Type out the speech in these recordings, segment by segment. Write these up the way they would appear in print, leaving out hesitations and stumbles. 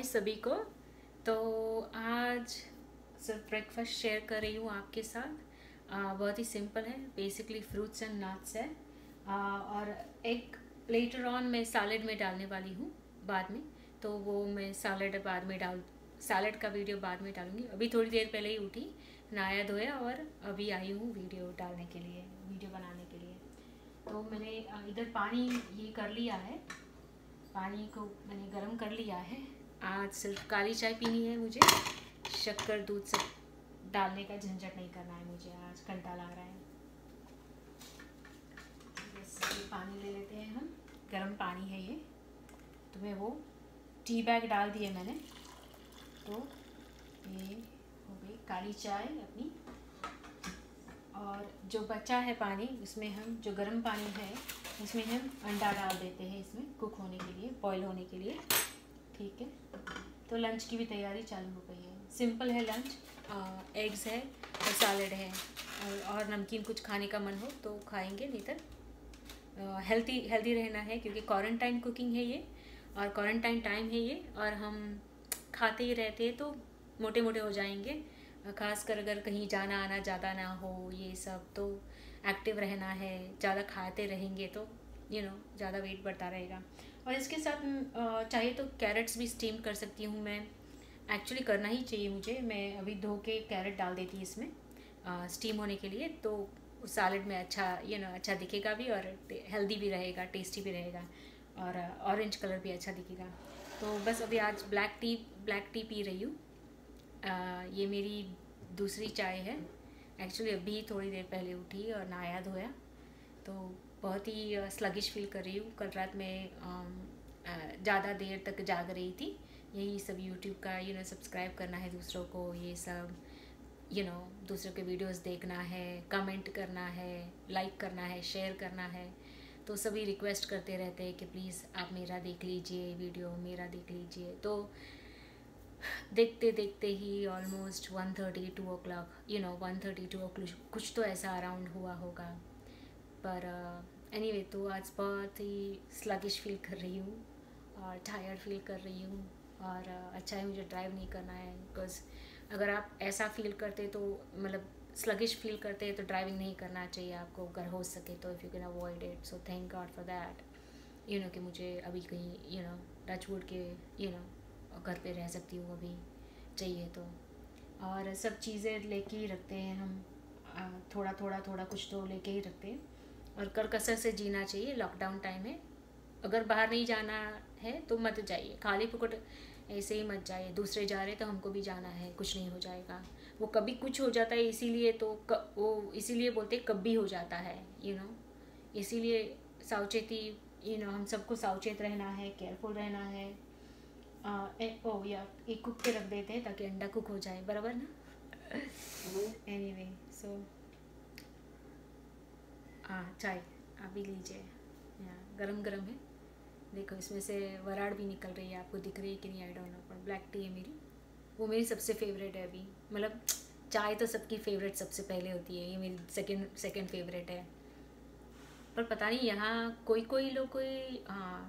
हाय सभी को। तो आज सिर्फ ब्रेकफास्ट शेयर कर रही हूँ आपके साथ। बहुत ही सिंपल है, बेसिकली फ्रूट्स एंड नट्स है। और एक लेटर ऑन मैं सैलेड में डालने वाली हूँ बाद में, तो वो मैं सैलेड का वीडियो बाद में डालूँगी। अभी थोड़ी देर पहले ही उठी, नहाया धोया और अभी आई हूँ वीडियो डालने के लिए, वीडियो बनाने के लिए। तो मैंने इधर पानी ये कर लिया है, पानी को मैंने गर्म कर लिया है। आज सिर्फ काली चाय पीनी है मुझे, शक्कर दूध सब डालने का झंझट नहीं करना है मुझे, आज घंटा लग रहा है। बस ये पानी ले लेते हैं हम, गर्म पानी है ये। तो मैं वो टी बैग डाल दिए मैंने, तो ये हो गई काली चाय अपनी। और जो बचा है पानी, उसमें हम जो गर्म पानी है उसमें हम अंडा डाल देते हैं, इसमें कुक होने के लिए, बॉईल होने के लिए। ठीक है, तो लंच की भी तैयारी चालू हो गई है। सिंपल है लंच, एग्स है और सैलेड है, और नमकीन कुछ खाने का मन हो तो खाएंगे, नहीं तो हेल्दी रहना है, क्योंकि क्वारंटाइन कुकिंग है ये और क्वारंटाइन टाइम है ये, और हम खाते ही रहते हैं तो मोटे मोटे हो जाएंगे। खासकर अगर कहीं जाना आना ज़्यादा ना हो, ये सब तो एक्टिव रहना है। ज़्यादा खाते रहेंगे तो ज़्यादा वेट बढ़ता रहेगा। और इसके साथ चाहिए तो कैरेट्स भी स्टीम कर सकती हूँ मैं, एक्चुअली करना ही चाहिए मुझे। मैं अभी धो के कैरेट डाल देती इसमें स्टीम होने के लिए, तो सैलेड में अच्छा अच्छा दिखेगा भी, और हेल्दी भी रहेगा, टेस्टी भी रहेगा, और ऑरेंज कलर भी अच्छा दिखेगा। तो बस अभी आज ब्लैक टी पी रही हूँ। ये मेरी दूसरी चाय है। एक्चुअली अभी थोड़ी देर पहले उठी और नहाया धोया, तो बहुत ही स्लगिश फील कर रही हूँ। कल रात में ज़्यादा देर तक जाग रही थी। यही सब यूट्यूब का सब्सक्राइब करना है दूसरों को, ये सब दूसरों के वीडियोस देखना है, कमेंट करना है, लाइक करना है, शेयर करना है। तो सभी रिक्वेस्ट करते रहते हैं कि प्लीज़ आप मेरा देख लीजिए वीडियो, मेरा देख लीजिए। तो देखते देखते ही ऑलमोस्ट 1:30 2 o'clock 1:30 2 o'clock कुछ तो ऐसा अराउंड हुआ होगा। पर एनीवे तो आज बहुत ही स्लगिश फील कर रही हूँ और टायर्ड फील कर रही हूँ। और अच्छा है मुझे ड्राइव नहीं करना है, बिकॉज अगर आप ऐसा फील करते तो मतलब स्लगिश फील करते हैं तो ड्राइविंग नहीं करना चाहिए आपको, अगर हो सके तो, if you can avoid it. So thank God for that, कि मुझे अभी कहीं टच वुड के घर पे रह सकती हूँ अभी, चाहिए तो। और सब चीज़ें लेके ही रखते हैं हम, थोड़ा कुछ तो लेके ही रखते हैं, और कर कसर से जीना चाहिए। लॉकडाउन टाइम है, अगर बाहर नहीं जाना है तो मत जाइए, खाली फुकट ऐसे ही मत जाइए। दूसरे जा रहे तो हमको भी जाना है, कुछ नहीं हो जाएगा। वो कभी कुछ हो जाता है, इसीलिए तो वो इसीलिए बोलते कभी हो जाता है, इसीलिए सावचेती, हम सबको सावचेत रहना है, केयरफुल रहना है। या एक कुक पे रख देते हैं ताकि अंडा कुक हो जाए, बराबर ना। एनीवे सो चाय आप भी लीजिए, गरम गरम है। देखो इसमें से वराड़ भी निकल रही है, आपको दिख रही है कि नहीं आई डोंट नो, पर ब्लैक टी है मेरी, वो मेरी सबसे फेवरेट है अभी। मतलब चाय तो सबकी फेवरेट सबसे पहले होती है, ये मेरी सेकंड फेवरेट है। पर पता नहीं यहाँ कोई लोग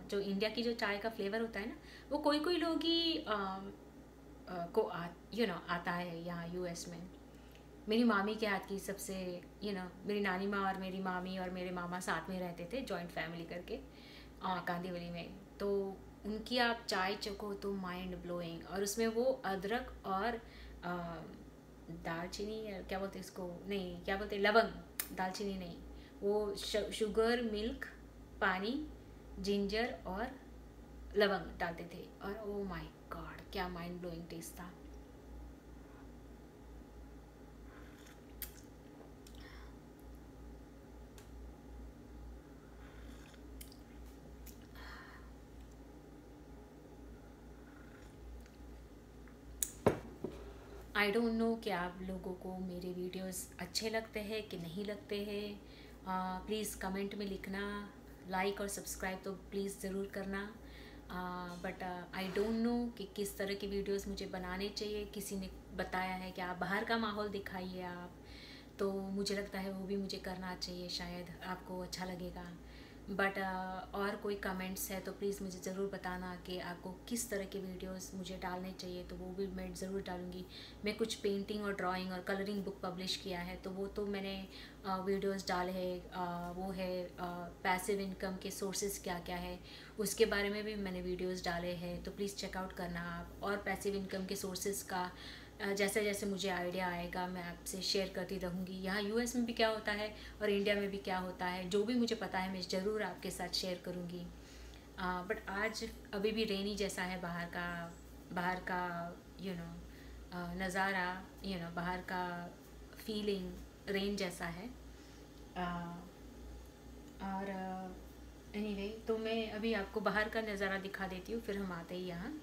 जो इंडिया की जो चाय का फ्लेवर होता है ना, वो कोई लोग ही को आता है यहाँ यूएस में। मेरी मामी के हाथ की सबसे मेरी नानी माँ और मेरी मामी और मेरे मामा साथ में रहते थे, जॉइंट फैमिली करके, कांदीवली में। तो उनकी आप चाय चखो तो माइंड ब्लोइंग, और उसमें वो अदरक और दालचीनी, क्या बोलते इसको, नहीं क्या बोलते, लवंग, दालचीनी नहीं, वो शुगर, मिल्क, पानी, जिंजर और लवंग डालते थे, और ओ माय गॉड क्या माइंड ब्लोइंग टेस्ट था। आई डोंट नो कि आप लोगों को मेरे वीडियोस अच्छे लगते हैं कि नहीं लगते हैं। प्लीज़ कमेंट में लिखना, लाइक और सब्सक्राइब तो प्लीज़ ज़रूर करना। बट आई डोंट नो कि किस तरह की वीडियोस मुझे बनाने चाहिए। किसी ने बताया है कि आप बाहर का माहौल दिखाइए आप, तो मुझे लगता है वो भी मुझे करना चाहिए, शायद आपको अच्छा लगेगा। बट और कोई कमेंट्स है तो प्लीज़ मुझे ज़रूर बताना कि आपको किस तरह के वीडियोस मुझे डालने चाहिए, तो वो भी मैं ज़रूर डालूँगी। मैं कुछ पेंटिंग और ड्राइंग और कलरिंग बुक पब्लिश किया है, तो वो तो मैंने वीडियोस डाले हैं। वो है पैसिव इनकम के सोर्सेज क्या क्या है, उसके बारे में भी मैंने वीडियोस डाले हैं, तो प्लीज़ चेकआउट करना आप। और पैसिव इनकम के सोर्सेज का जैसे जैसे मुझे आइडिया आएगा मैं आपसे शेयर करती रहूँगी। यहाँ यूएस में भी क्या होता है और इंडिया में भी क्या होता है, जो भी मुझे पता है मैं ज़रूर आपके साथ शेयर करूँगी। बट आज अभी भी रेनी जैसा है बाहर का नज़ारा, बाहर का फीलिंग रेन जैसा है। और एनीवे तो मैं अभी आपको बाहर का नज़ारा दिखा देती हूँ, फिर हम आते ही यहाँ।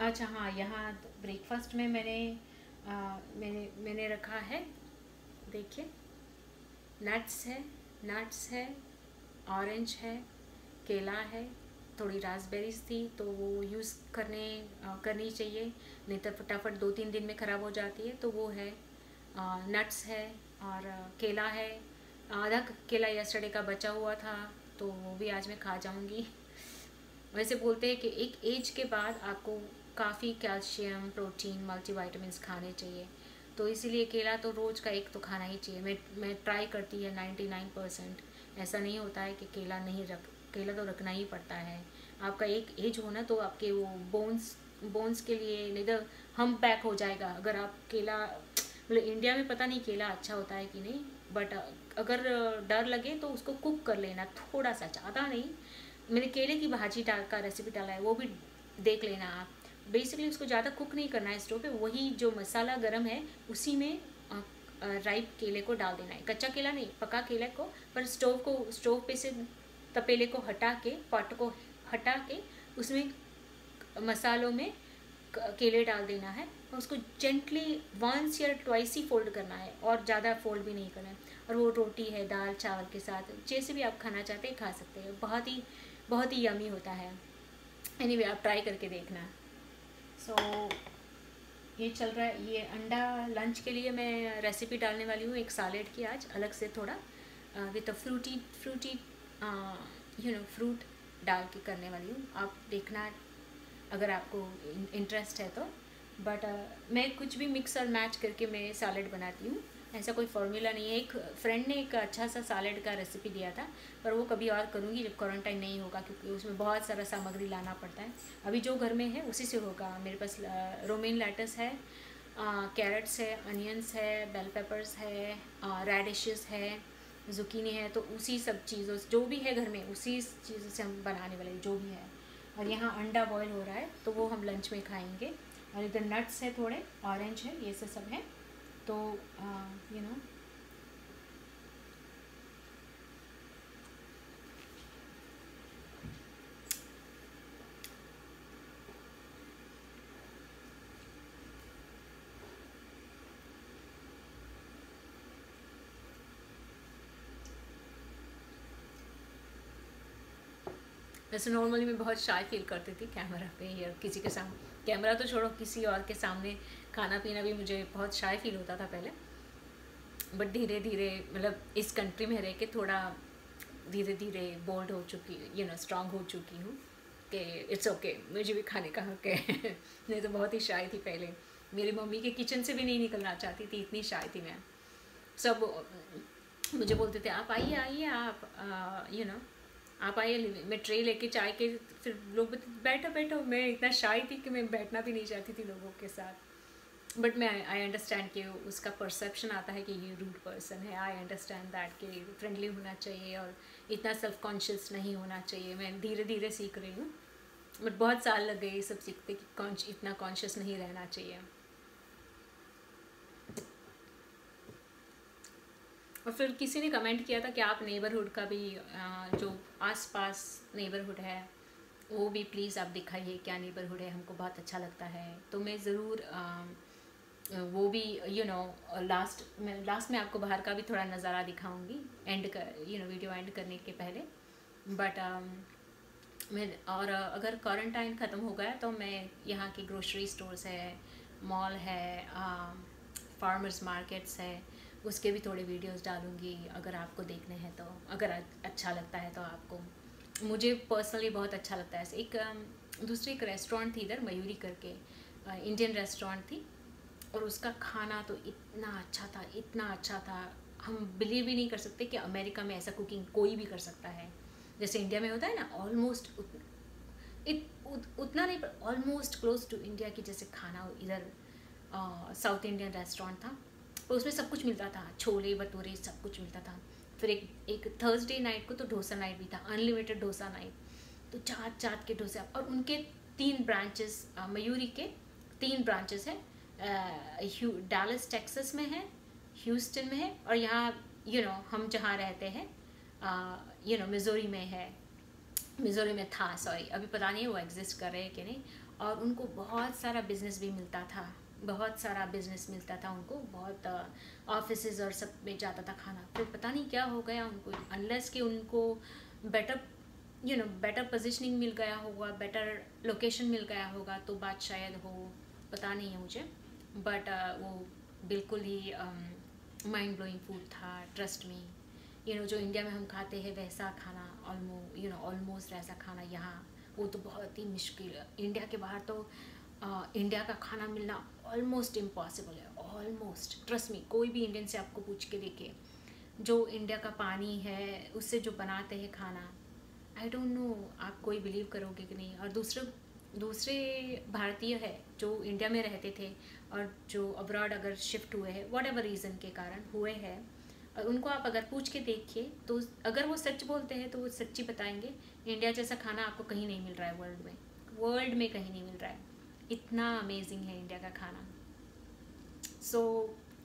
अच्छा हाँ, यहाँ ब्रेकफास्ट में मैंने रखा है, देखिए नट्स है, ऑरेंज है, केला है, थोड़ी रास्पबेरीज थी तो वो यूज़ करनी चाहिए, नहीं तो फटाफट 2-3 दिन में ख़राब हो जाती है। तो वो है, नट्स है और केला है। आधा केला यस्टरडे का बचा हुआ था तो वो भी आज मैं खा जाऊँगी। वैसे बोलते हैं कि एक एज के बाद आपको काफ़ी कैल्शियम, प्रोटीन, मल्टीविटामिन्स खाने चाहिए, तो इसीलिए केला तो रोज़ का एक तो खाना ही चाहिए। मैं ट्राई करती है 99%। ऐसा नहीं होता है कि केला तो रखना ही पड़ता है। आपका एक एज हो ना तो आपके वो बोन्स के लिए नहीं तो हम बैक हो जाएगा अगर आप केला, मतलब इंडिया में पता नहीं केला अच्छा होता है कि नहीं, बट अगर डर लगे तो उसको कुक कर लेना थोड़ा सा, ज़्यादा नहीं। मैंने केले की भाजी का रेसिपी डाला है, वो भी देख लेना आप। बेसिकली उसको ज़्यादा कुक नहीं करना है स्टोव पे, वही जो मसाला गरम है उसी में राइप केले को डाल देना है, कच्चा केला नहीं, पका केले को। पर स्टोव पे से तपेले को हटा के, पॉट को हटा के उसमें मसालों में केले डाल देना है और उसको जेंटली 1 या 2 ही फोल्ड करना है और ज़्यादा फोल्ड भी नहीं करना है। और वो रोटी है दाल चावल के साथ, जैसे भी आप खाना चाहते हैं खा सकते हैं, बहुत ही यमी होता है। एनीवे आप ट्राई करके देखना। सो ये चल रहा है, ये अंडा लंच के लिए मैं रेसिपी डालने वाली हूँ एक सैलेड की आज, अलग से थोड़ा विद अ फ्रूटी फ्रूट डाल के करने वाली हूँ। आप देखना अगर आपको इंटरेस्ट है तो। बट मैं कुछ भी मिक्स और मैच करके मैं सैलेड बनाती हूँ, ऐसा कोई फॉर्मूला नहीं है। एक फ्रेंड ने एक अच्छा सा सैलेड का रेसिपी दिया था, पर वो कभी और करूँगी जब क्वारंटाइन नहीं होगा, क्योंकि उसमें बहुत सारा सामग्री लाना पड़ता है। अभी जो घर में है उसी से होगा। मेरे पास रोमेन लेटस है, कैरेट्स है, अनियंस है, बेल पेपर्स है, रेडिशेस है, जुकीनी है, तो उसी सब चीज़ों जो भी है घर में उसी चीज़ों से हम बनाने वाले जो भी है। और यहाँ अंडा बॉयल हो रहा है तो वो हम लंच में खाएंगे। और इधर नट्स है, थोड़े ऑरेंज है, ये सब है। तो वैसे नॉर्मली मैं बहुत शाय फील करती थी कैमरा पे या किसी के सामने, कैमरा तो छोड़ो किसी और के सामने खाना पीना भी मुझे बहुत शाय फील होता था पहले। बट धीरे धीरे मतलब इस कंट्री में रह के थोड़ा धीरे धीरे बोल्ड हो चुकी, स्ट्रांग हो चुकी हूँ कि इट्स ओके, मुझे भी खाने का हक है। नहीं तो बहुत ही शाय थी पहले, मेरी मम्मी के किचन से भी नहीं निकलना चाहती थी, इतनी शाय थी मैं। सब मुझे बोलते थे आप आइए आप आइए, मैं ट्रे लेके चाय के, फिर लोग बैठो। मैं इतना शाय थी कि मैं बैठना भी नहीं चाहती थी लोगों के साथ। बट मैं आई अंडरस्टैंड कि उसका परसेप्शन आता है कि ये रूड पर्सन है। आई अंडरस्टैंड दैट कि फ्रेंडली होना चाहिए और इतना सेल्फ कॉन्शियस नहीं होना चाहिए। मैं धीरे धीरे सीख रही हूँ, बट बहुत साल लग गए ये सब सीखते कि इतना कॉन्शियस नहीं रहना चाहिए। और फिर किसी ने कमेंट किया था कि आप नेबरहुड का भी जो आसपास नेबरहुड है वो भी प्लीज़ आप दिखाइए, क्या नेबरहुड है, हमको बहुत अच्छा लगता है। तो मैं ज़रूर वो भी लास्ट में आपको बाहर का भी थोड़ा नज़ारा दिखाऊंगी वीडियो एंड करने के पहले। बट मैं अगर क्वारंटाइन ख़त्म हो गया तो मैं यहाँ के ग्रोसरी स्टोर्स है, मॉल है, फार्मर्स मार्केट्स है, उसके भी थोड़े वीडियोस डालूँगी अगर आपको देखने हैं तो, अगर अच्छा लगता है तो आपको। मुझे पर्सनली बहुत अच्छा लगता है। एक दूसरी एक रेस्टोरेंट थी इधर, मयूरी करके, इंडियन रेस्टोरेंट थी, और उसका खाना तो इतना अच्छा था, इतना अच्छा था, हम बिलीव ही नहीं कर सकते कि अमेरिका में ऐसा कुकिंग कोई भी कर सकता है। जैसे इंडिया में होता है ना, ऑलमोस्ट उतना नहीं पर ऑलमोस्ट क्लोज टू इंडिया की जैसे खाना इधर साउथ इंडियन रेस्टोरेंट था, और उसमें सब कुछ मिलता था, छोले भटूरे सब कुछ मिलता था। फिर एक थर्सडे नाइट को तो डोसा नाइट भी था, अनलिमिटेड डोसा नाइट, तो चाट चाट के डोसे। और उनके 3 ब्रांचेस, मयूरी के 3 ब्रांचेस हैं, डैलस टेक्सास में है, ह्यूस्टन में है, और यहाँ हम जहाँ रहते हैं मिजोरी में है, मिजोरी में था, सॉरी अभी पता नहीं वो एग्जिस्ट कर रहे हैं कि नहीं। और उनको बहुत सारा बिजनेस भी मिलता था, बहुत सारा बिजनेस मिलता था उनको, बहुत ऑफिसेज और सब में जाता था खाना। फिर पता नहीं क्या हो गया उनको, अनलेस कि उनको बेटर बेटर पोजीशनिंग मिल गया होगा, बेटर लोकेशन मिल गया होगा, तो बात शायद हो, पता नहीं है मुझे। बट वो बिल्कुल ही माइंड ब्लोइंग फूड था, ट्रस्ट मी। जो इंडिया में हम खाते हैं वैसा खाना, ऑलमोस्ट ऐसा खाना यहाँ वो तो बहुत ही मुश्किल है। इंडिया के बाहर तो इंडिया का खाना मिलना ऑलमोस्ट इम्पॉसिबल है, ऑलमोस्ट, ट्रस्ट मी। कोई भी इंडियन से आपको पूछ के देखिए, जो इंडिया का पानी है उससे जो बनाते हैं खाना, आई डोंट नो आप कोई बिलीव करोगे कि नहीं। और दूसरे भारतीय है जो इंडिया में रहते थे और जो अब्रॉड अगर शिफ्ट हुए हैं वट एवर रीज़न के कारण हुए हैं, और उनको आप अगर पूछ के देखिए तो अगर वो सच बोलते हैं तो वो सच्ची बताएंगे, इंडिया जैसा खाना आपको कहीं नहीं मिल रहा है, वर्ल्ड में कहीं नहीं मिल रहा है, इतना अमेजिंग है इंडिया का खाना। सो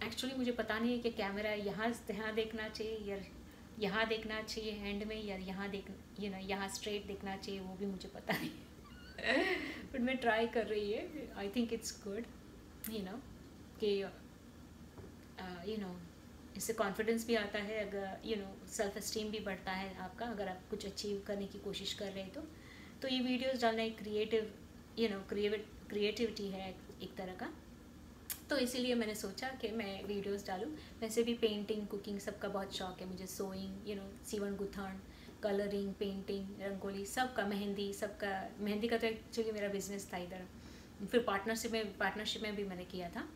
एक्चुअली मुझे पता नहीं है कि कैमरा यहाँ देखना चाहिए या यहाँ देखना चाहिए हैंड में, या यहाँ यहाँ स्ट्रेट देखना चाहिए, वो भी मुझे पता नहीं बट मैं ट्राई कर रही है। आई थिंक इट्स गुड कि इससे कॉन्फिडेंस भी आता है, अगर सेल्फ एस्टीम भी बढ़ता है आपका, अगर आप कुछ अचीव करने की कोशिश कर रहे हैं तो ये वीडियोस डालना एक क्रिएटिविटी है एक तरह का। तो इसीलिए मैंने सोचा कि मैं वीडियोस डालूं। वैसे भी पेंटिंग, कुकिंग सबका बहुत शौक है मुझे, सोइंग, सीवन गुथान, कलरिंग, पेंटिंग, रंगोली, सबका, मेहंदी, सबका। मेहंदी का तो एक्चुअली मेरा बिजनेस था इधर, फिर पार्टनरशिप में भी मैंने किया था,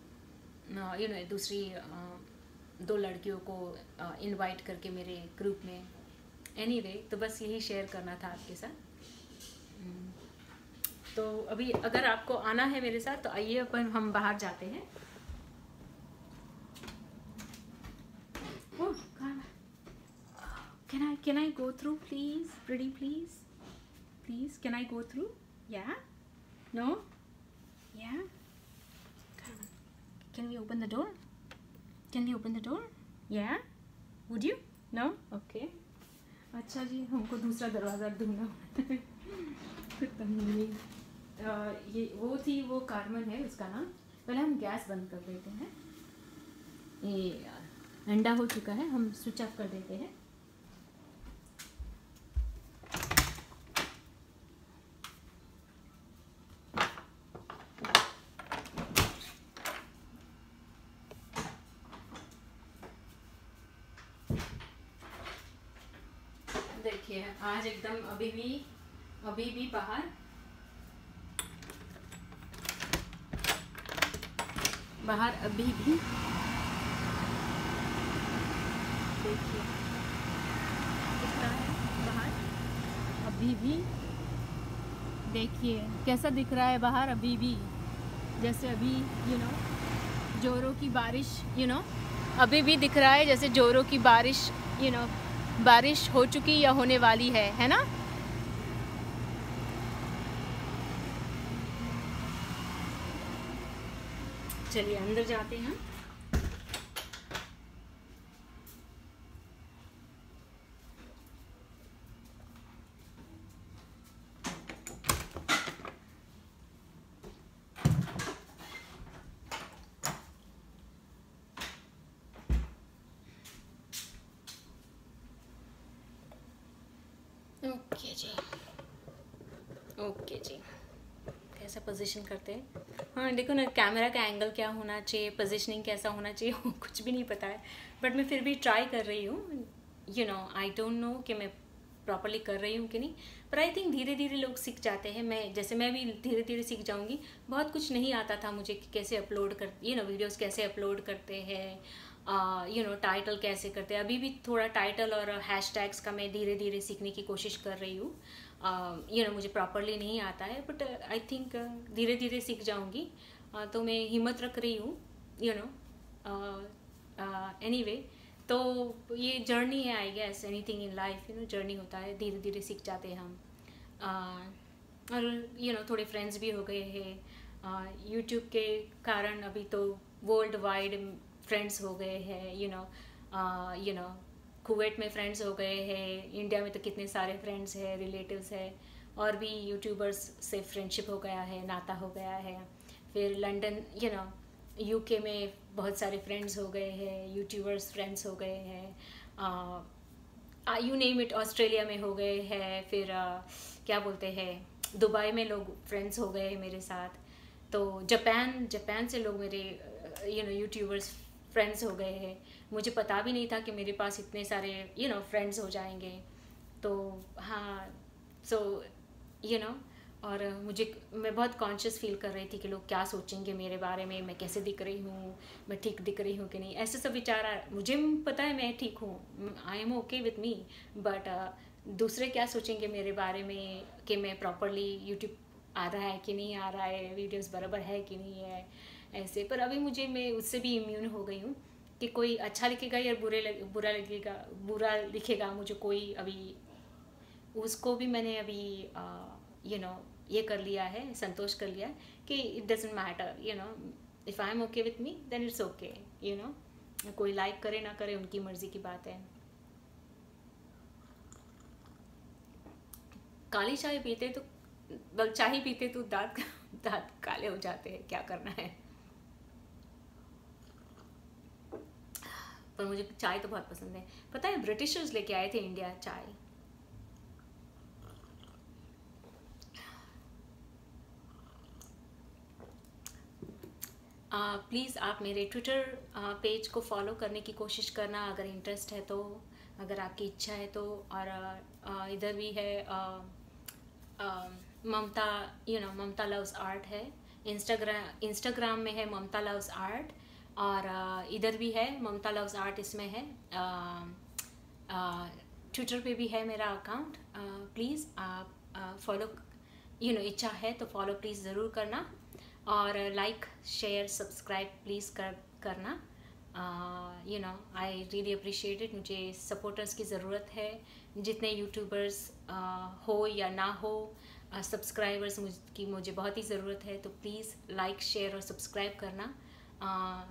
दूसरी 2 लड़कियों को इनवाइट करके मेरे ग्रुप में। एनीवे, तो बस यही शेयर करना था आपके साथ। तो अभी अगर आपको आना है मेरे साथ तो आइए, अपन हम बाहर जाते हैं। ओह, can I go through please, pretty please can I go through? Yeah? No? Yeah? Can we open the door? Yeah? Would you? No? Okay. अच्छा जी, हमको दूसरा दरवाज़ा ढूंढना ये वो कार्मन है उसका नाम। पहले हम गैस बंद कर देते हैं, ये अंडा हो चुका है, हम स्विच ऑफ कर देते हैं। देखिए आज एकदम अभी भी बाहर अभी भी देखिए दिख रहा है बाहर, अभी भी देखिए कैसा दिख रहा है बाहर, अभी भी जैसे अभी जोरों की बारिश, अभी भी दिख रहा है जैसे जोरों की बारिश, बारिश हो चुकी या होने वाली है ना। चलिए अंदर जाते हैं। ओके जी, से पोजीशन करते हैं। हाँ देखो ना, कैमरा का एंगल क्या होना चाहिए, पोजीशनिंग कैसा होना चाहिए वो कुछ भी नहीं पता है, बट मैं फिर भी ट्राई कर रही हूँ। You know, I don't no कि मैं प्रॉपरली कर रही हूँ कि नहीं, पर आई थिंक धीरे धीरे लोग सीख जाते हैं। मैं भी धीरे धीरे सीख जाऊँगी। बहुत कुछ नहीं आता था मुझे कि कैसे अपलोड कर, वीडियोज़ कैसे अपलोड करते हैं, टाइटल कैसे करते हैं। अभी भी थोड़ा टाइटल और हैशटैग्स का मैं धीरे धीरे सीखने की कोशिश कर रही हूँ। मुझे प्रॉपरली नहीं आता है, बट आई थिंक धीरे धीरे सीख जाऊँगी। तो मैं हिम्मत रख रही हूँ, एनीवे। तो ये जर्नी है, I guess anything in life, journey होता है, धीरे धीरे सीख जाते हैं हम। और थोड़े फ्रेंड्स भी हो गए हैं यूट्यूब के कारण। अभी तो वर्ल्ड वाइड फ्रेंड्स हो गए हैं, कुवैत में फ्रेंड्स हो गए हैं, इंडिया में तो कितने सारे फ्रेंड्स हैं, रिलेटिव्स हैं, और भी यूट्यूबर्स से फ्रेंडशिप हो गया है, नाता हो गया है। फिर लंदन, यूके में बहुत सारे फ्रेंड्स हो गए हैं, यूट्यूबर्स फ्रेंड्स हो गए हैं, यू नेम इट, ऑस्ट्रेलिया में हो गए हैं। फिर क्या बोलते हैं, दुबई में लोग फ्रेंड्स हो गए हैं मेरे साथ। तो जापान से लोग मेरे यूट्यूबर्स फ्रेंड्स हो गए हैं। मुझे पता भी नहीं था कि मेरे पास इतने सारे फ्रेंड्स हो जाएंगे। तो हाँ, सो और मैं बहुत कॉन्शियस फील कर रही थी कि लोग क्या सोचेंगे मेरे बारे में, मैं कैसे दिख रही हूँ, मैं ठीक दिख रही हूँ कि नहीं, ऐसे सब विचार। मुझे पता है मैं ठीक हूँ, आई am okay with me, but दूसरे क्या सोचेंगे मेरे बारे में, कि मैं प्रॉपरली यूट्यूब आ रहा है कि नहीं आ रहा है, वीडियोस बराबर है कि नहीं है, ऐसे। पर अभी मैं उससे भी इम्यून हो गई हूँ कि कोई अच्छा लिखेगा या बुरा लिखेगा, मुझे कोई अभी उसको भी मैंने अभी ये कर लिया है, संतोष कर लिया है कि it doesn't matter, if I am okay with me then it's okay. कोई लाइक करे ना करे, उनकी मर्जी की बात है। काली चाय पीते तो दांत काले हो जाते हैं, क्या करना है। पर मुझे चाय तो बहुत पसंद है। पता है ब्रिटिशर्स लेके आए थे इंडिया चाय। प्लीज़ आप मेरे ट्विटर पेज को फॉलो करने की कोशिश करना, अगर इंटरेस्ट है तो, अगर आपकी इच्छा है तो। और इधर भी है ममता लव्स आर्ट है, इंस्टाग्राम में है ममता लव्स आर्ट, और इधर भी है ममता लव्स आर्ट, इसमें है। ट्विटर पे भी है मेरा अकाउंट। प्लीज़ आप फॉलो, इच्छा है तो फॉलो प्लीज़ ज़रूर करना, और लाइक शेयर सब्सक्राइब प्लीज़ करना। I really appreciate it. मुझे सपोर्टर्स की ज़रूरत है, जितने यूट्यूबर्स हो या ना हो, सब्सक्राइबर्स की मुझे बहुत ही ज़रूरत है। तो प्लीज़ लाइक शेयर और सब्सक्राइब करना।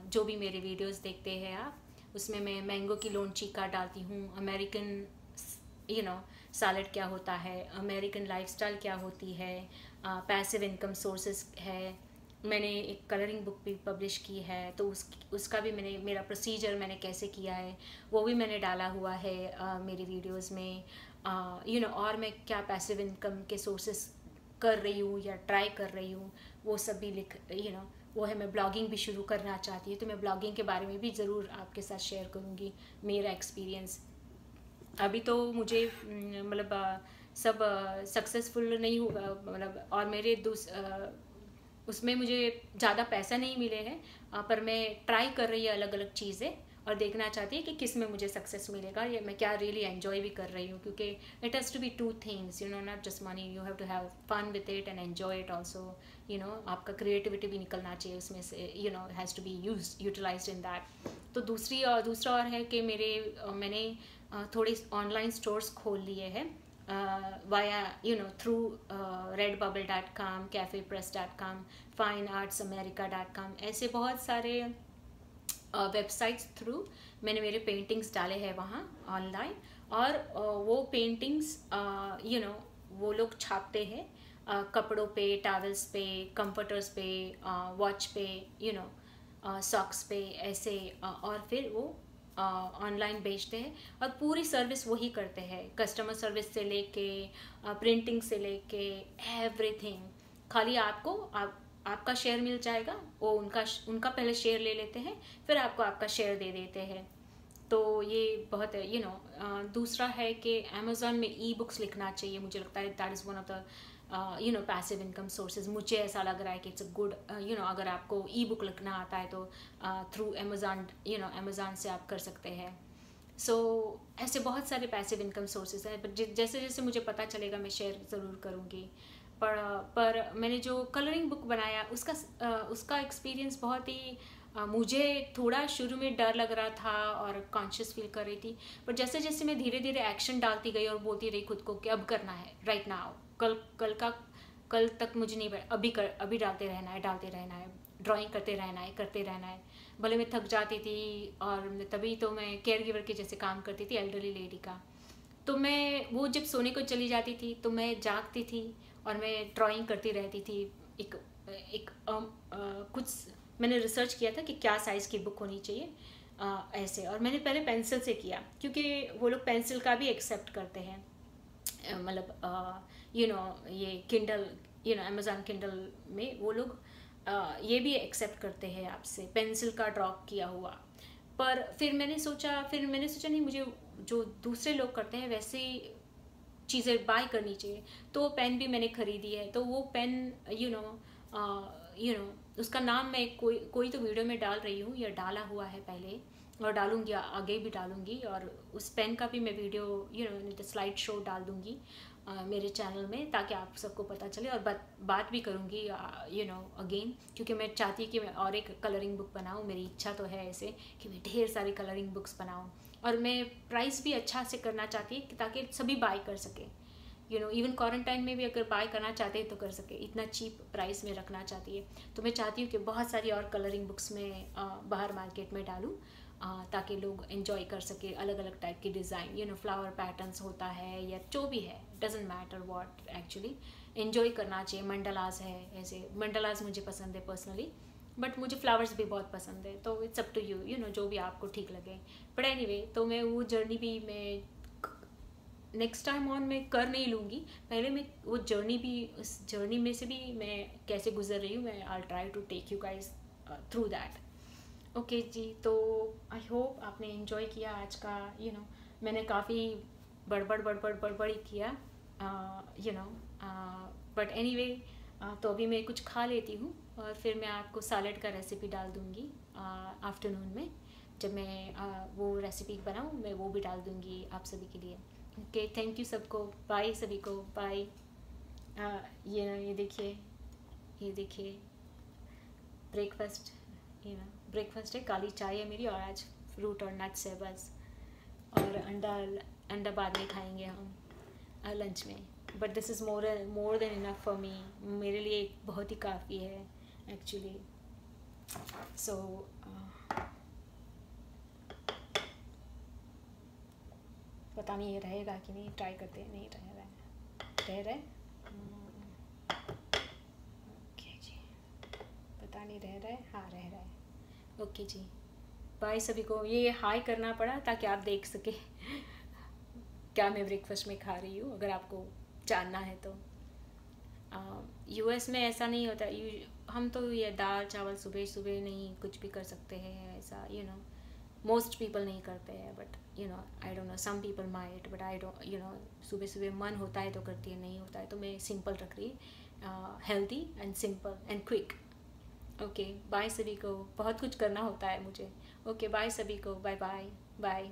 जो भी मेरे वीडियोस देखते हैं आप, उसमें मैं मैंगो की लोंची का डालती हूँ, अमेरिकन सैलड क्या होता है, अमेरिकन लाइफस्टाइल क्या होती है, पैसिव इनकम सोर्सेस है। मैंने एक कलरिंग बुक भी पब्लिश की है, तो उसका भी मेरा प्रोसीजर मैंने कैसे किया है वो भी मैंने डाला हुआ है मेरी वीडियोस में। और मैं क्या पैसिव इनकम के सोर्सेस कर रही हूँ या ट्राई कर रही हूँ, वो सब भी वो है। मैं ब्लॉगिंग भी शुरू करना चाहती हूँ, तो मैं ब्लॉगिंग के बारे में भी ज़रूर आपके साथ शेयर करूँगी मेरा एक्सपीरियंस। अभी तो मुझे सब सक्सेसफुल नहीं हुआ, और मेरे उसमें मुझे ज़्यादा पैसा नहीं मिले हैं, पर मैं ट्राई कर रही हूँ अलग अलग चीज़ें, और देखना चाहती है कि किस में मुझे सक्सेस मिलेगा, या मैं क्या रियली एंजॉय भी कर रही हूँ। क्योंकि it has to be two things, not just money, you have to have fun with it and enjoy it also. आपका क्रिएटिविटी भी निकलना चाहिए उसमें से, has to be utilized in that. तो दूसरा और है कि मैंने थोड़े ऑनलाइन स्टोर्स खोल लिए हैं via through redbubble.com, cafepress.com, fineartsamerica.com, ऐसे बहुत सारे वेबसाइट्स थ्रू मैंने मेरे पेंटिंग्स डाले हैं वहाँ ऑनलाइन। और वो पेंटिंग्स वो लोग छापते हैं कपड़ों पे, टॉवल्स पे, कंफर्टर्स पे, वॉच पे, सॉक्स पे, ऐसे। और फिर वो ऑनलाइन बेचते हैं, और पूरी सर्विस वही करते हैं, कस्टमर सर्विस से लेके प्रिंटिंग से लेके एवरीथिंग, खाली आपको आपका शेयर मिल जाएगा, वो उनका पहले शेयर ले लेते हैं, फिर आपको आपका शेयर दे देते हैं। तो ये बहुत दूसरा है कि अमेज़ॉन में ई बुक्स लिखना चाहिए। मुझे लगता है that is one of the passive income sources. मुझे ऐसा लग रहा है कि इट्स अ गुड अगर आपको ई बुक लिखना आता है तो थ्रू अमेज़ॉन अमेज़ॉन से आप कर सकते हैं। सो ऐसे बहुत सारे पैसिव इनकम सोर्सेज हैं, बट जैसे जैसे मुझे पता चलेगा मैं शेयर ज़रूर करूँगी। पर मैंने जो कलरिंग बुक बनाया उसका एक्सपीरियंस बहुत ही मुझे थोड़ा शुरू में डर लग रहा था और कॉन्शियस फील कर रही थी, पर जैसे जैसे मैं धीरे धीरे एक्शन डालती गई और बोलती रही खुद को कि अब करना है, राइट नाउ, कल तक मुझे नहीं, अभी डालते रहना है, ड्राइंग करते रहना है। भले मैं थक जाती थी, और तभी तो मैं केयर गिवर के जैसे काम करती थी एल्डरली लेडी का। तो मैं वो जब सोने को चली जाती थी तो मैं जागती थी और मैं ड्राइंग करती रहती थी। कुछ मैंने रिसर्च किया था कि क्या साइज़ की बुक होनी चाहिए ऐसे, और मैंने पहले पेंसिल से किया क्योंकि वो लोग पेंसिल का भी एक्सेप्ट करते हैं। मतलब ये किंडल अमेज़ॉन किंडल में वो लोग ये भी एक्सेप्ट करते हैं आपसे पेंसिल का ड्रॉ किया हुआ। पर फिर मैंने सोचा नहीं, मुझे जो दूसरे लोग करते हैं वैसे चीज़ें बाय करनी चाहिए। तो पेन भी मैंने ख़रीदी है। तो वो पेन उसका नाम मैं कोई तो वीडियो में डाल रही हूँ या डाला हुआ है पहले, और डालूंगी, आगे भी डालूंगी। और उस पेन का भी मैं वीडियो स्लाइड शो डाल दूंगी मेरे चैनल में, ताकि आप सबको पता चले। और बात भी करूँगी अगेन, क्योंकि मैं चाहती कि मैं और एक कलरिंग बुक बनाऊँ। मेरी इच्छा तो है ऐसे कि मैं ढेर सारी कलरिंग बुक्स बनाऊँ, और मैं प्राइस भी अच्छा से करना चाहती है ताकि सभी बाय कर सके। इवन क्वारंटाइन में भी अगर बाय करना चाहते हैं तो कर सके, इतना चीप प्राइस में रखना चाहती है। तो मैं चाहती हूँ कि बहुत सारी और कलरिंग बुक्स में बाहर मार्केट में डालूँ, ताकि लोग एंजॉय कर सके अलग अलग टाइप की डिज़ाइन, फ्लावर पैटर्न्स होता है या जो भी है, doesn't matter what, actually enjoy करना चाहिए। मंडलास है, ऐसे मंडलास मुझे पसंद है पर्सनली, बट मुझे फ्लावर्स भी बहुत पसंद है। तो इट्स अप टू यू, जो भी आपको ठीक लगे। बट एनीवे, तो मैं वो जर्नी भी मैं नेक्स्ट टाइम ऑन मैं कर नहीं लूँगी। पहले मैं वो जर्नी भी, उस जर्नी में से भी मैं कैसे गुजर रही हूँ, मैं I try to take you guys through that. Okay जी, तो आई होप आपने एंजॉय किया आज का। मैंने काफ़ी बड़बड़ ही किया, बट एनीवे, तो अभी मैं कुछ खा लेती हूँ और फिर मैं आपको सैलेड का रेसिपी डाल दूँगी आफ्टरनून में। जब मैं वो रेसिपी बनाऊँ मैं वो भी डाल दूँगी आप सभी के लिए। ओके, थैंक यू सबको, बाय सभी को, बाय। ये देखिए ब्रेकफास्ट, ब्रेकफास्ट है, काली चाय है मेरी, और आज फ्रूट और नट्स है बस, और अंडा बाद में खाएंगे हम लंच में। But this is more than enough for me, मेरे लिए बहुत ही काफ़ी है एक्चुअली। सो पता नहीं ये रहेगा कि नहीं, ट्राई करते हैं। नहीं रह रहा है। ओके जी, पता नहीं रह रहा है, हाँ रह रहा है। ओके जी, बाय सभी को। ये हाई करना पड़ा ताकि आप देख सके क्या मैं ब्रेकफास्ट में खा रही हूँ, अगर आपको जानना है तो। यूएस में ऐसा नहीं होता, हम तो ये दाल चावल सुबह सुबह नहीं कुछ भी कर सकते हैं ऐसा, मोस्ट पीपल नहीं करते हैं। But I don't know, some people might, but I don't, सुबह सुबह मन होता है तो करती है, नहीं होता है तो मैं सिंपल रख रही, healthy and simple and quick. Okay, bye सभी को, बहुत कुछ करना होता है मुझे। ओके, बाय सभी को, बाय बाय बाय।